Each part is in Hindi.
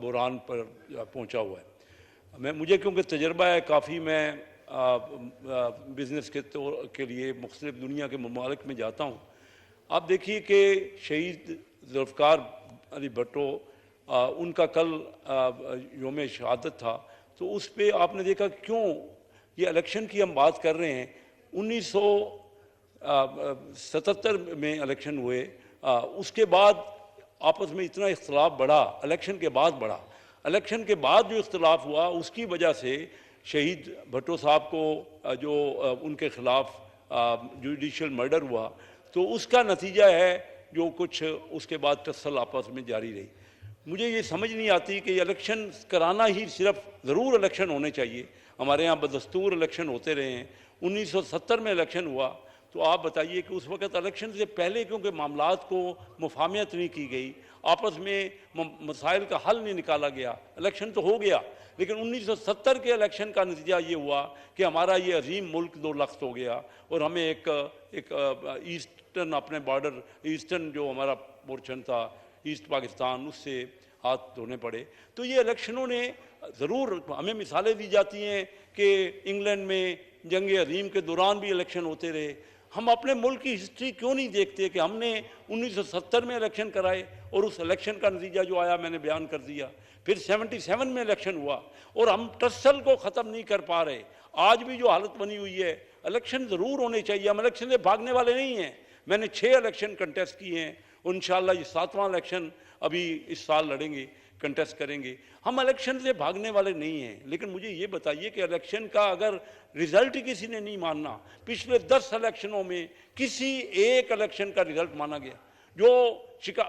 बुरान पर पहुंचा हुआ है। मुझे क्योंकि तजर्बा है काफ़ी, मैं बिज़नेस के लिए मुख्तलिफ दुनिया के ममालिक में जाता हूँ। आप देखिए कि शहीद ज़ुल्फ़िकार अली भुट्टो, उनका कल योम शहादत था, तो उस पर आपने देखा क्यों ये इलेक्शन की हम बात कर रहे हैं। 1977 में इलेक्शन हुए, उसके बाद आपस में इतना इख्तलाफ बढ़ा, इलेक्शन के बाद बढ़ा। इलेक्शन के बाद जो इख्तलाफ हुआ उसकी वजह से शहीद भुट्टो साहब को जो उनके ख़िलाफ़ जुडिशल मर्डर हुआ, तो उसका नतीजा है जो कुछ उसके बाद टस्सल आपस में जारी रही। मुझे ये समझ नहीं आती कि इलेक्शन कराना ही सिर्फ ज़रूर इलेक्शन होने चाहिए। हमारे यहाँ बदस्तूर इलेक्शन होते रहे हैं। 1970 में इलेक्शन हुआ, तो आप बताइए कि उस वक़्त इलेक्शन से पहले क्योंकि मामलात को मुफाहमत नहीं की गई, आपस में मसाइल का हल नहीं निकाला गया, इलेक्शन तो हो गया, लेकिन 1970 के इलेक्शन का नतीजा ये हुआ कि हमारा ये अजीम मुल्क दो लख्त हो गया और हमें एक ईस्टर्न अपने बॉर्डर, ईस्टर्न जो हमारा पोर्शन था ईस्ट पाकिस्तान, उससे हाथ धोने पड़े। तो ये इलेक्शनों ने ज़रूर, हमें मिसालें दी जाती हैं कि इंग्लैंड में जंग अजीम के दौरान भी इलेक्शन होते रहे। हम अपने मुल्क की हिस्ट्री क्यों नहीं देखते कि हमने 1970 में इलेक्शन कराए और उस इलेक्शन का नतीजा जो आया मैंने बयान कर दिया। फिर 77 में इलेक्शन हुआ और हम टस्सल को ख़त्म नहीं कर पा रहे। आज भी जो हालत बनी हुई है, इलेक्शन ज़रूर होने चाहिए। हम इलेक्शन से भागने वाले नहीं हैं। मैंने 6 इलेक्शन कंटेस्ट किए हैं और इंशाअल्लाह ये 7वां इलेक्शन अभी इस साल लड़ेंगे, कंटेस्ट करेंगे। हम इलेक्शन से भागने वाले नहीं हैं, लेकिन मुझे ये बताइए कि इलेक्शन का अगर रिज़ल्ट ही किसी ने नहीं मानना, पिछले 10 इलेक्शनों में किसी एक इलेक्शन का रिज़ल्ट माना गया जो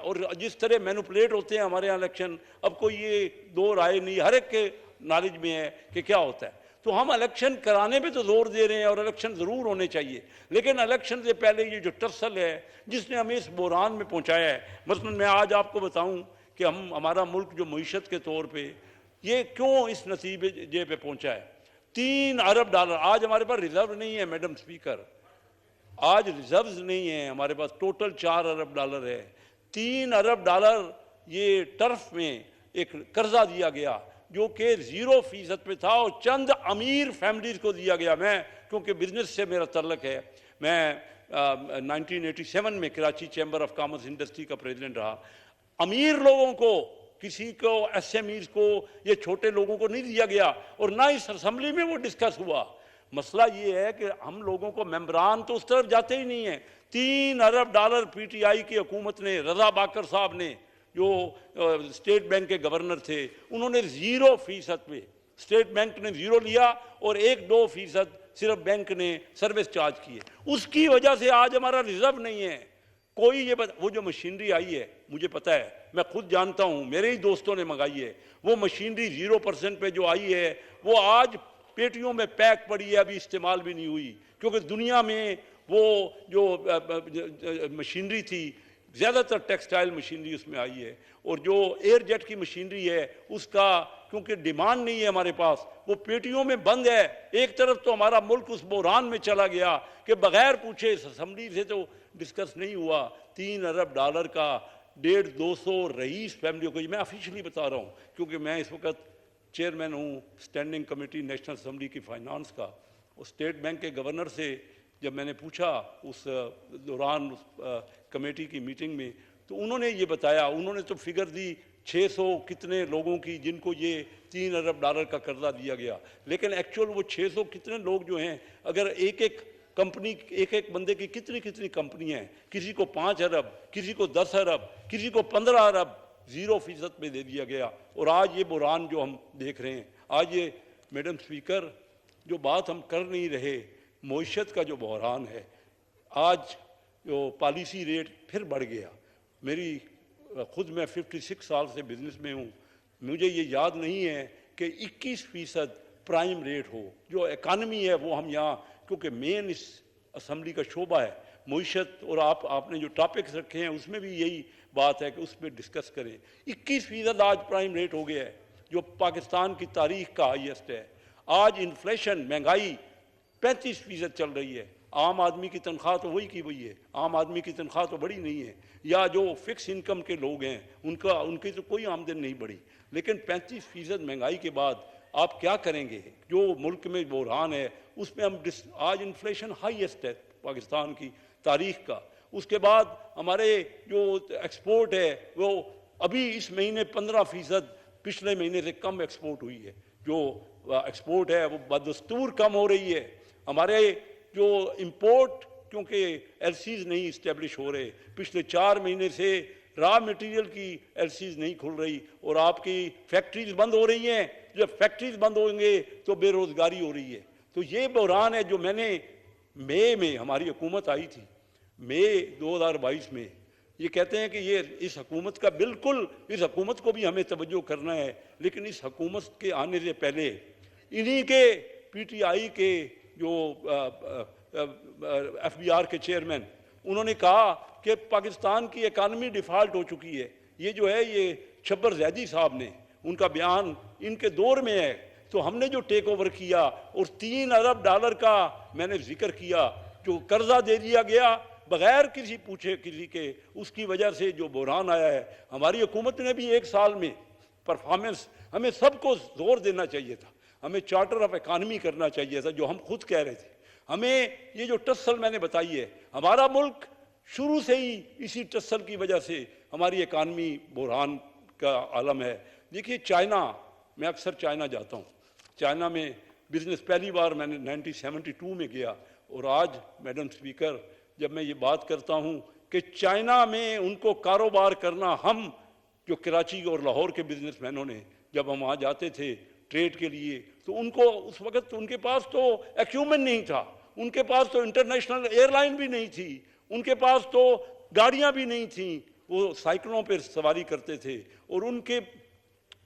और जिस तरह मैनिपुलेट होते हैं हमारे यहाँ इलेक्शन, अब कोई ये दो राय नहीं, हर एक के नॉलेज में है कि क्या होता है। तो हम इलेक्शन कराने पे तो जोर दे रहे हैं और इलेक्शन ज़रूर होने चाहिए, लेकिन इलेक्शन से पहले ये जो टस्सल है जिसने हमें इस बुहरान में पहुँचाया है। मसलन मैं आज आपको बताऊँ कि हमारा मुल्क जो मईशत के तौर पे ये क्यों इस नतीजे पे पहुंचा है। 3 अरब डॉलर आज हमारे पास रिजर्व नहीं है मैडम स्पीकर, आज रिजर्व्स नहीं है हमारे पास, टोटल 4 अरब डॉलर है। 3 अरब डॉलर ये टर्फ में एक कर्जा दिया गया जो कि 0% पे था और चंद अमीर फैमिलीज को दिया गया। मैं क्योंकि बिजनेस से मेरा तल्लक है, मैं 1987 में Karachi chamber of commerce industry का प्रेसिडेंट रहा। अमीर लोगों को, किसी को, एसएमईज को, ये छोटे लोगों को नहीं दिया गया और ना इस असम्बली में वो डिस्कस हुआ। मसला ये है कि हम लोगों को मेंबरान तो उस तरफ जाते ही नहीं है। 3 अरब डॉलर पीटीआई की हुकूमत ने, रजा बाकर साहब ने जो स्टेट बैंक के गवर्नर थे, उन्होंने 0% पे, स्टेट बैंक ने 0 लिया और 1-2% सिर्फ बैंक ने सर्विस चार्ज किए। उसकी वजह से आज हमारा रिजर्व नहीं है। कोई ये वो जो मशीनरी आई है, मुझे पता है, मैं खुद जानता हूँ, मेरे ही दोस्तों ने मंगाई है। वो मशीनरी 0% पे जो आई है वो आज पेटियों में पैक पड़ी है, अभी इस्तेमाल भी नहीं हुई, क्योंकि दुनिया में वो जो मशीनरी थी ज़्यादातर टेक्सटाइल मशीनरी उसमें आई है और जो एयर जेट की मशीनरी है उसका क्योंकि डिमांड नहीं है हमारे पास, वो पेटियों में बंद है। एक तरफ तो हमारा मुल्क उस बुहरान में चला गया कि बगैर पूछे असम्बली से तो डिस्कस नहीं हुआ। 3 अरब डॉलर का 150-200 रईस फैमिलियों को, मैं ऑफिशियली बता रहा हूँ क्योंकि मैं इस वक्त चेयरमैन हूँ स्टैंडिंग कमेटी नेशनल असम्बली की फाइनेंस का। और स्टेट बैंक के गवर्नर से जब मैंने पूछा उस दौरान उस कमेटी की मीटिंग में, तो उन्होंने ये बताया, उन्होंने तो फिगर दी 600 कितने लोगों की जिनको ये 3 अरब डॉलर का कर्जा दिया गया, लेकिन एक्चुअल वो 600 कितने लोग जो हैं, अगर एक एक कंपनी, एक एक बंदे की कितनी कितनी कंपनियां हैं, किसी को 5 अरब, किसी को 10 अरब, किसी को 15 अरब 0% पे दे दिया गया। और आज ये बुहरान जो हम देख रहे हैं, आज ये मैडम स्पीकर जो बात हम कर नहीं रहे, मईशत का जो बुहरान है, आज जो पॉलिसी रेट फिर बढ़ गया। मेरी खुद मैं 56 साल से बिजनेस में हूँ, मुझे ये याद नहीं है कि 21% प्राइम रेट हो। जो इकानमी है वो हम यहाँ, क्योंकि मेन इस असम्बली का शोबा है मईशत, और आपने जो टॉपिक्स रखे हैं उसमें भी यही बात है कि उस पर डिस्कस करें। 21% आज प्राइम रेट हो गया है जो पाकिस्तान की तारीख का हाईएस्ट है। आज इन्फ्लेशन, महंगाई 35% चल रही है। आम आदमी की तनख्वाह तो वही की वही है, आम आदमी की तनख्वाह तो बड़ी नहीं है, या जो फिक्स इनकम के लोग हैं उनकी तो कोई आमदन नहीं बढ़ी। लेकिन 35% महंगाई के बाद आप क्या करेंगे? जो मुल्क में बहरान है उसमें हम आज इन्फ्लेशन हाईएस्ट है पाकिस्तान की तारीख का। उसके बाद हमारे जो एक्सपोर्ट है वो अभी इस महीने 15% पिछले महीने से कम एक्सपोर्ट हुई है। जो एक्सपोर्ट है वो बदस्तूर कम हो रही है। हमारे जो इंपोर्ट क्योंकि एलसीज नहीं इस्टेब्लिश हो रहे, पिछले 4 महीने से रॉ मटेरियल की एलसीज नहीं खुल रही और आपकी फैक्ट्रीज बंद हो रही हैं। जब फैक्ट्रीज बंद होंगे तो बेरोजगारी हो रही है। तो ये बहरान है जो मैंने मई में हमारी हुकूमत आई थी, मई 2022 में, ये कहते हैं कि ये इस हुकूमत का बिल्कुल, इस हुकूमत को भी हमें तवज्जो करना है, लेकिन इस हुकूमत के आने से पहले इन्हीं के पीटीआई के जो एफबीआर के चेयरमैन, उन्होंने कहा कि पाकिस्तान की इकानमी डिफ़ॉल्ट हो चुकी है। ये जो है ये छब्बर जैदी साहब ने, उनका बयान इनके दौर में है। तो हमने जो टेक ओवर किया और 3 अरब डॉलर का मैंने जिक्र किया जो कर्जा दे दिया गया बगैर किसी पूछे किसी के, उसकी वजह से जो बहरान आया है। हमारी हुकूमत ने भी 1 साल में परफॉर्मेंस, हमें सबको जोर देना चाहिए था, हमें चार्टर ऑफ इकानमी करना चाहिए था जो हम खुद कह रहे थे। हमें ये जो टस्सल मैंने बताई है, हमारा मुल्क शुरू से ही इसी टस्सल की वजह से हमारी इकानमी बहरान का आलम है। देखिए चाइना, मैं अक्सर चाइना जाता हूँ, चाइना में बिजनेस पहली बार मैंने 1972 में गया। और आज मैडम स्पीकर जब मैं ये बात करता हूँ कि चाइना में उनको कारोबार करना, हम जो कराची और लाहौर के बिजनेसमैनों ने जब हम वहाँ जाते थे ट्रेड के लिए, तो उनको उस वक़्त उनके पास तो एक्यूमेंट नहीं था, उनके पास तो इंटरनेशनल एयरलाइन भी नहीं थी, उनके पास तो गाड़ियाँ भी नहीं थीं, वो साइकिलों पर सवारी करते थे और उनके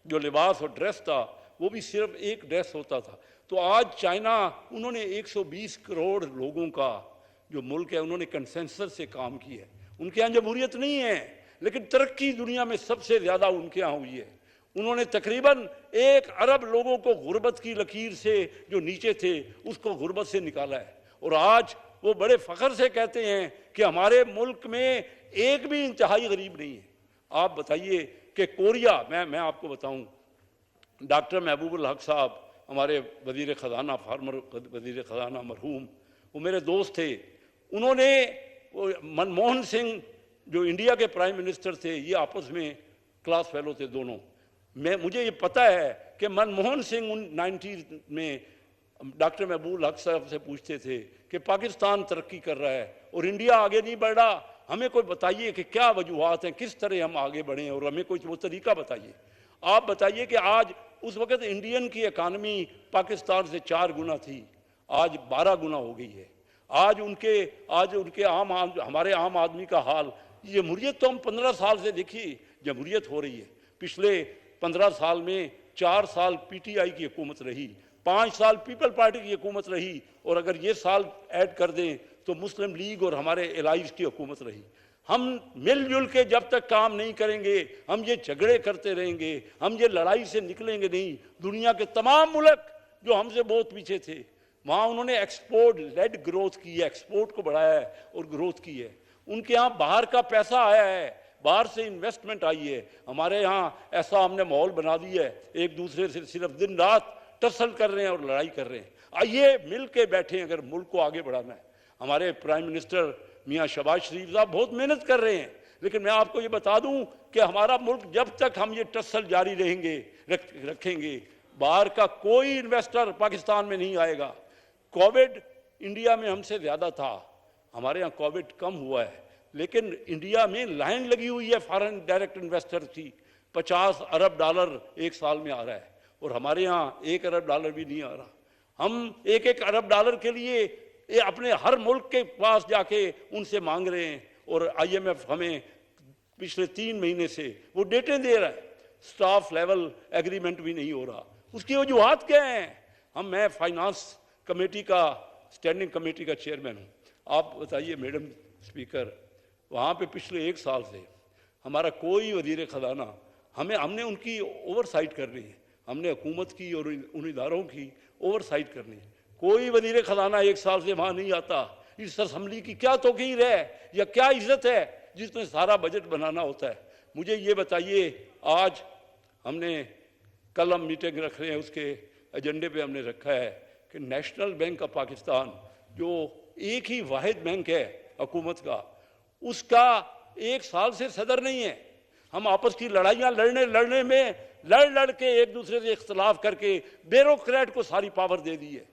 जो लिबास और ड्रेस था वो भी सिर्फ एक ड्रेस होता था। तो आज चाइना, उन्होंने 120 करोड़ लोगों का जो मुल्क है, उन्होंने कंसेंसस से काम किया है। उनके यहाँ जमहूरियत नहीं है, लेकिन तरक्की दुनिया में सबसे ज़्यादा उनके यहाँ हुई है। उन्होंने तकरीबन 1 अरब लोगों को गुर्बत की लकीर से, जो नीचे थे, उसको गुर्बत से निकाला है। और आज वो बड़े फ़ख्र से कहते हैं कि हमारे मुल्क में एक भी इंतहाई गरीब नहीं है। आप बताइए कि कोरिया, मैं आपको बताऊं, डॉक्टर महबूबुल हक साहब हमारे वज़ीर ख़ज़ाना, फार्मर वज़ीर ख़ज़ाना मरहूम, वो मेरे दोस्त थे। उन्होंने मनमोहन सिंह जो इंडिया के प्राइम मिनिस्टर थे, ये आपस में क्लास फेलो थे दोनों। मुझे ये पता है कि मनमोहन सिंह 90 में डॉक्टर महबूबुल हक साहब से पूछते थे कि पाकिस्तान तरक्की कर रहा है और इंडिया आगे नहीं बढ़ रहा, हमें कोई बताइए कि क्या वजूहात हैं, किस तरह हम आगे बढ़ें और हमें कोई वो तरीका बताइए। आप बताइए कि आज, उस वक़्त इंडियन की इकानमी पाकिस्तान से 4 गुना थी, आज 12 गुना हो गई है। आज उनके हमारे आम आदमी का हाल, जमहूरियत तो हम 15 साल से देखिए जमहूरियत हो रही है। पिछले 15 साल में 4 साल पीटीआई की हुकूमत रही, 5 साल पीपल पार्टी की हुकूमत रही, और अगर ये साल ऐड कर दें तो मुस्लिम लीग और हमारे एलाइज की हुकूमत रही। हम मिलजुल के जब तक काम नहीं करेंगे, हम ये झगड़े करते रहेंगे, हम ये लड़ाई से निकलेंगे नहीं। दुनिया के तमाम मुल्क जो हमसे बहुत पीछे थे, वहाँ उन्होंने एक्सपोर्ट लेड ग्रोथ की है, एक्सपोर्ट को बढ़ाया है और ग्रोथ की है। उनके यहाँ बाहर का पैसा आया है, बाहर से इन्वेस्टमेंट आई है। हमारे यहाँ ऐसा हमने माहौल बना दिया है, एक दूसरे से सिर्फ दिन रात टसल कर रहे हैं और लड़ाई कर रहे हैं। आइए मिल के बैठें अगर मुल्क को आगे बढ़ाना है। हमारे प्राइम मिनिस्टर मियाँ शहबाज शरीफ साहब बहुत मेहनत कर रहे हैं, लेकिन मैं आपको ये बता दूं कि हमारा मुल्क जब तक हम ये टसल जारी रखेंगे, बाहर का कोई इन्वेस्टर पाकिस्तान में नहीं आएगा। कोविड इंडिया में हमसे ज़्यादा था, हमारे यहाँ कोविड कम हुआ है, लेकिन इंडिया में लाइन लगी हुई है फॉरेन डायरेक्ट इन्वेस्टर की। 50 अरब डॉलर 1 साल में आ रहा है और हमारे यहाँ 1 अरब डॉलर भी नहीं आ रहा। हम 1-1 अरब डॉलर के लिए ये अपने हर मुल्क के पास जाके उनसे मांग रहे हैं और IMF हमें पिछले 3 महीने से वो डेटें दे रहा है, स्टाफ लेवल एग्रीमेंट भी नहीं हो रहा। उसकी वजूहात क्या हैं? मैं फाइनेंस कमेटी का, स्टैंडिंग कमेटी का चेयरमैन हूँ। आप बताइए मैडम स्पीकर, वहाँ पे पिछले 1 साल से हमारा कोई वज़ीर ख़ज़ाना, हमने उनकी ओवरसाइट करनी है, हमने हुकूमत की और उन इदारों की ओवरसाइट करनी है। कोई वज़ीर ख़ज़ाना 1 साल से वहाँ नहीं आता। इस असम्बली की क्या तौक़ीर है या क्या इज़्ज़त है जिसमें सारा बजट बनाना होता है? मुझे ये बताइए, आज हमने कल हम मीटिंग रख रहे हैं, उसके एजेंडे पे हमने रखा है कि नेशनल बैंक ऑफ पाकिस्तान जो एक ही वाहिद बैंक है हुकूमत का, उसका 1 साल से सदर नहीं है। हम आपस की लड़ाइयाँ लड़ने में लड़ के एक दूसरे से इख्तलाफ करके ब्यूरोक्रेट को सारी पावर दे दी है।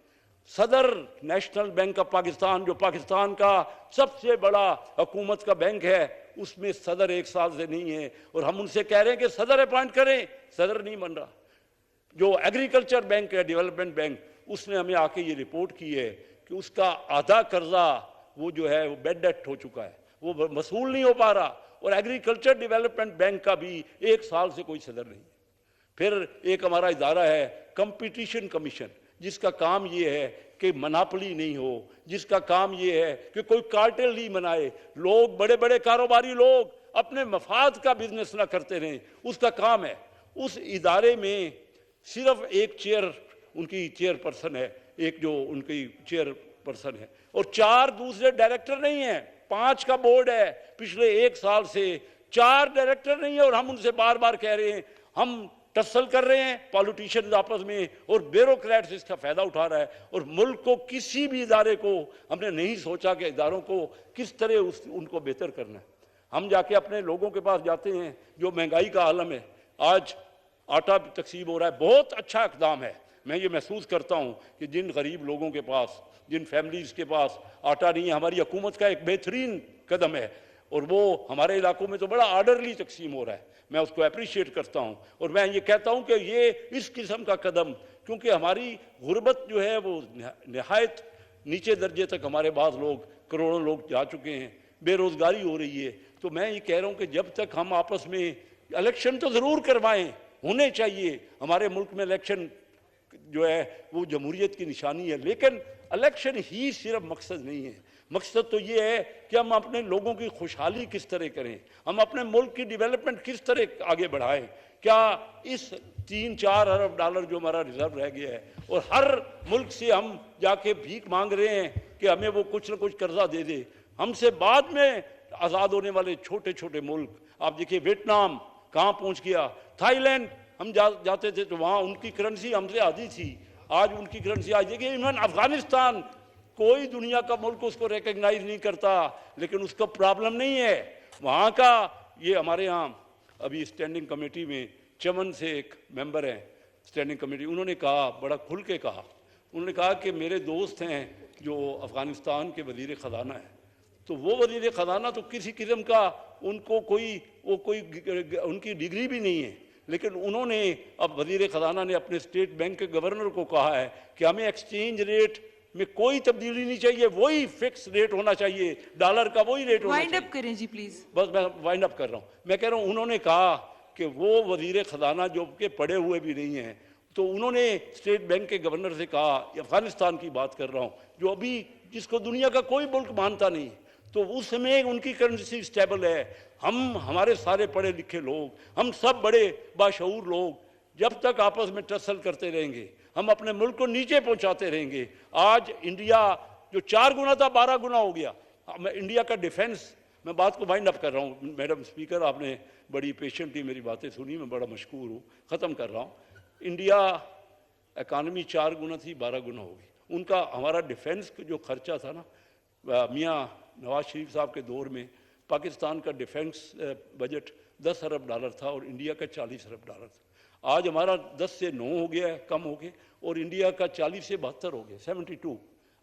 सदर नेशनल बैंक ऑफ पाकिस्तान जो पाकिस्तान का सबसे बड़ा हुकूमत का बैंक है, उसमें सदर 1 साल से नहीं है और हम उनसे कह रहे हैं कि सदर अपॉइंट करें, सदर नहीं बन रहा। जो एग्रीकल्चर बैंक है, डेवलपमेंट बैंक, उसने हमें आके ये रिपोर्ट की है कि उसका आधा कर्जा वो जो है वो बेड डेट हो चुका है, वो वसूल नहीं हो पा रहा। और एग्रीकल्चर डेवलपमेंट बैंक का भी 1 साल से कोई सदर नहीं। फिर एक हमारा इदारा है कंपटीशन कमीशन, जिसका काम ये है कि मनापली नहीं हो, जिसका काम ये है कि कोई कार्टेल नहीं बनाए, लोग बड़े बड़े कारोबारी लोग अपने मफाद का बिजनेस ना करते रहें, उसका काम है। उस इदारे में सिर्फ एक चेयर, उनकी चेयरपर्सन है, एक जो उनकी चेयरपर्सन है, और 4 दूसरे डायरेक्टर नहीं है। 5 का बोर्ड है। पिछले 1 साल से 4 डायरेक्टर नहीं है और हम उनसे बार बार कह रहे हैं, हम टसल कर रहे हैं पॉलिटिशियंस आपस में और ब्यूरोक्रेट्स इसका फायदा उठा रहा है। और मुल्क को किसी भी इदारे को हमने नहीं सोचा कि इदारों को किस तरह उनको बेहतर करना है। हम जाके अपने लोगों के पास जाते हैं, जो महंगाई का आलम है, आज आटा तकसीम हो रहा है, बहुत अच्छा इक़दाम है। मैं ये महसूस करता हूँ कि जिन गरीब लोगों के पास, जिन फैमिलीज़ के पास आटा नहीं है, हमारी हुकूमत का एक बेहतरीन कदम है और वो हमारे इलाकों में तो बड़ा आर्डरली तकसीम हो रहा है। मैं उसको अप्रिशिएट करता हूँ और मैं ये कहता हूँ कि ये इस किस्म का कदम, क्योंकि हमारी गुर्बत जो है वो नहायत नीचे दर्जे तक, हमारे पास लोग करोड़ों लोग जा चुके हैं, बेरोज़गारी हो रही है। तो मैं ये कह रहा हूँ कि जब तक हम आपस में इलेक्शन तो ज़रूर करवाएं, होने चाहिए। हमारे मुल्क में इलेक्शन जो है वो जमहूरियत की निशानी है, लेकिन इलेक्शन ही सिर्फ मकसद नहीं है। मकसद तो ये है कि हम अपने लोगों की खुशहाली किस तरह करें, हम अपने मुल्क की डेवलपमेंट किस तरह आगे बढ़ाएं। क्या इस 3-4 अरब डॉलर जो हमारा रिजर्व रह गया है और हर मुल्क से हम जाके भीख मांग रहे हैं कि हमें वो कुछ ना कुछ कर्जा दे दे, हमसे बाद में आज़ाद होने वाले छोटे छोटे मुल्क, आप देखिए वियतनाम कहाँ पहुँच गया, थाईलैंड हम जाते थे तो वहाँ उनकी करेंसी हमसे आधी थी, आज उनकी करेंसी आज देखिए। इवन अफगानिस्तान, कोई दुनिया का मुल्क उसको रिकग्नाइज नहीं करता, लेकिन उसका प्रॉब्लम नहीं है वहाँ का। ये हमारे यहाँ अभी स्टैंडिंग कमेटी में चमन से एक मेंबर हैं स्टैंडिंग कमेटी, उन्होंने कहा, बड़ा खुल के कहा, उन्होंने कहा कि मेरे दोस्त हैं जो अफ़गानिस्तान के वज़ीर ख़जाना है, तो वो वज़ीर ख़जाना तो किसी किस्म का उनको कोई उनकी डिग्री भी नहीं है, लेकिन उन्होंने अब वज़ीर ख़जाना ने अपने स्टेट बैंक के गवर्नर को कहा है कि हमें एक्सचेंज रेट में कोई तब्दीली नहीं चाहिए, वही फिक्स रेट होना चाहिए, डॉलर का वही रेट होना चाहिए। वाइंड अप करें जी प्लीज। बस मैं वाइंड अप कर रहा हूँ। मैं कह रहा हूँ, उन्होंने कहा कि वो वज़ीर ख़जाना जो के पढ़े हुए भी नहीं हैं, तो उन्होंने स्टेट बैंक के गवर्नर से कहा, अफ़गानिस्तान की बात कर रहा हूँ, जो अभी जिसको दुनिया का कोई मुल्क मानता नहीं, तो उसमें उनकी करेंसी स्टेबल है। हम हमारे सारे पढ़े लिखे लोग, हम सब बड़े बाशऊर लोग, जब तक आपस में टसल करते रहेंगे, हम अपने मुल्क को नीचे पहुंचाते रहेंगे। आज इंडिया जो 4 गुना था 12 गुना हो गया। इंडिया का डिफेंस, मैं बात को वाइंड अप कर रहा हूँ मैडम स्पीकर, आपने बड़ी पेशेंटली मेरी बातें सुनी, मैं बड़ा मशकूर हूँ, ख़त्म कर रहा हूँ। इंडिया इकानमी 4 गुना थी, 12 गुना हो गई। उनका हमारा डिफेंस जो खर्चा था ना, मियाँ नवाज शरीफ साहब के दौर में पाकिस्तान का डिफेंस बजट 10 अरब डॉलर था और इंडिया का 40 अरब डॉलर था। आज हमारा 10 से 9 हो गया है, कम हो गए, और इंडिया का 40 से 72 हो गया, 72।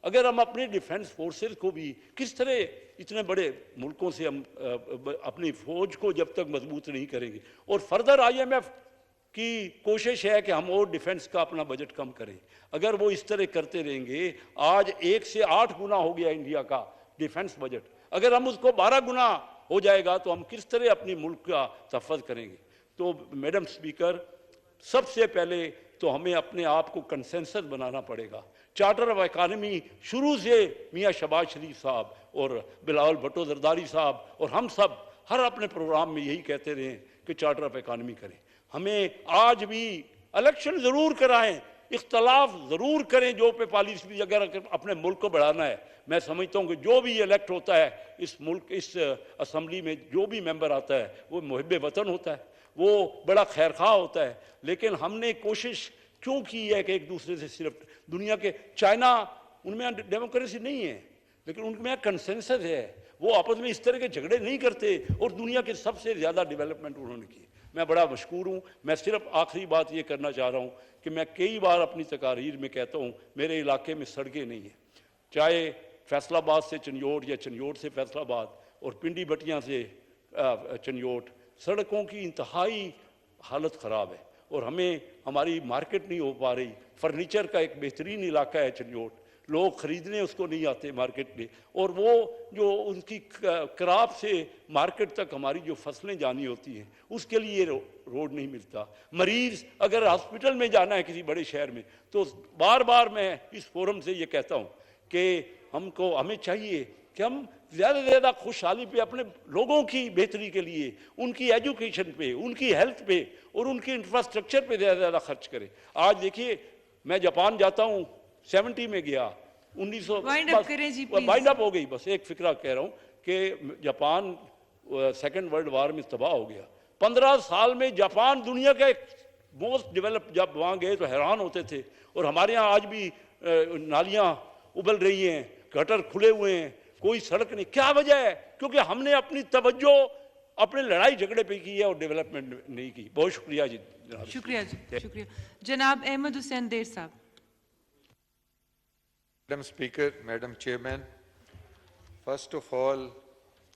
अगर हम अपने डिफेंस फोर्सेस को भी किस तरह इतने बड़े मुल्कों से हम अपनी फौज को जब तक मजबूत नहीं करेंगे, और फर्दर IMF की कोशिश है कि हम और डिफेंस का अपना बजट कम करें, अगर वो इस तरह करते रहेंगे, आज 1 से 8 गुना हो गया इंडिया का डिफेंस बजट, अगर हम उसको 12 गुना हो जाएगा तो हम किस तरह अपनी मुल्क का तहफ़्फ़ुज़ करेंगे। तो मैडम स्पीकर, सबसे पहले तो हमें अपने आप को कंसेंसस बनाना पड़ेगा। चार्टर ऑफ इकानमी शुरू से मियाँ शहबाज शरीफ साहब और बिलावल भुट्टो जरदारी साहब और हम सब हर अपने प्रोग्राम में यही कहते रहे कि चार्टर ऑफ इकानमी करें। हमें आज भी इलेक्शन ज़रूर कराएं, इख्तलाफ ज़रूर करें जो पे पॉलिसी, अगर अपने मुल्क को बढ़ाना है। मैं समझता हूँ कि जो भी इलेक्ट होता है इस मुल्क, इस असम्बली में जो भी मेंबर आता है वो मुहिब वतन होता है, वो बड़ा खैरखा होता है, लेकिन हमने कोशिश क्यों की है कि एक दूसरे से सिर्फ दुनिया के चाइना उनमें डेमोक्रेसी नहीं है लेकिन उनमें कंसेंसस है, वो आपस में इस तरह के झगड़े नहीं करते और दुनिया के सबसे ज़्यादा डेवलपमेंट उन्होंने की। मैं बड़ा मशकूर हूँ। मैं सिर्फ आखिरी बात ये करना चाह रहा हूँ कि मैं कई बार अपनी तकारीर में कहता हूँ मेरे इलाके में सड़कें नहीं हैं, चाहे फैसलाबाद से चनियोट या चनियोट से फैसलाबाद और पिंडी बटियाँ से चनियोट, सड़कों की इंतहाई हालत ख़राब है और हमें हमारी मार्केट नहीं हो पा रही। फर्नीचर का एक बेहतरीन इलाका है चनियोट, लोग ख़रीदने उसको नहीं आते मार्केट में, और वो जो उनकी क्रॉप से मार्केट तक हमारी जो फसलें जानी होती हैं उसके लिए रोड नहीं मिलता। मरीज़ अगर हॉस्पिटल में जाना है किसी बड़े शहर में तो बार बार मैं इस फोरम से ये कहता हूँ कि हमें चाहिए कि हम ज़्यादा से ज़्यादा खुशहाली पे अपने लोगों की बेहतरी के लिए उनकी एजुकेशन पे, उनकी हेल्थ पे और उनके इंफ्रास्ट्रक्चर पे ज़्यादा से ज़्यादा खर्च करें। आज देखिए मैं जापान जाता हूँ, 70 में गया, 1900 वाइंड अप हो गई। बस एक फिक्रा कह रहा हूँ कि जापान सेकेंड वर्ल्ड वार में तबाह हो गया। 15 साल में जापान दुनिया का एक मोस्ट डेवलप, जब वहाँ गए तो हैरान होते थे। और हमारे यहाँ आज भी नालियाँ उबल रही हैं, गटर खुले हुए हैं, कोई सड़क नहीं। क्या वजह है? क्योंकि हमने अपनी तवज्जो अपने लड़ाई झगड़े पे की है और डेवलपमेंट नहीं की। बहुत शुक्रिया जी। शुक्रिया जी, शुक्रिया। जनाब अहमद हुसैन देर साहब। Madam Speaker, Madam Chairman, first of all,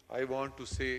I want to say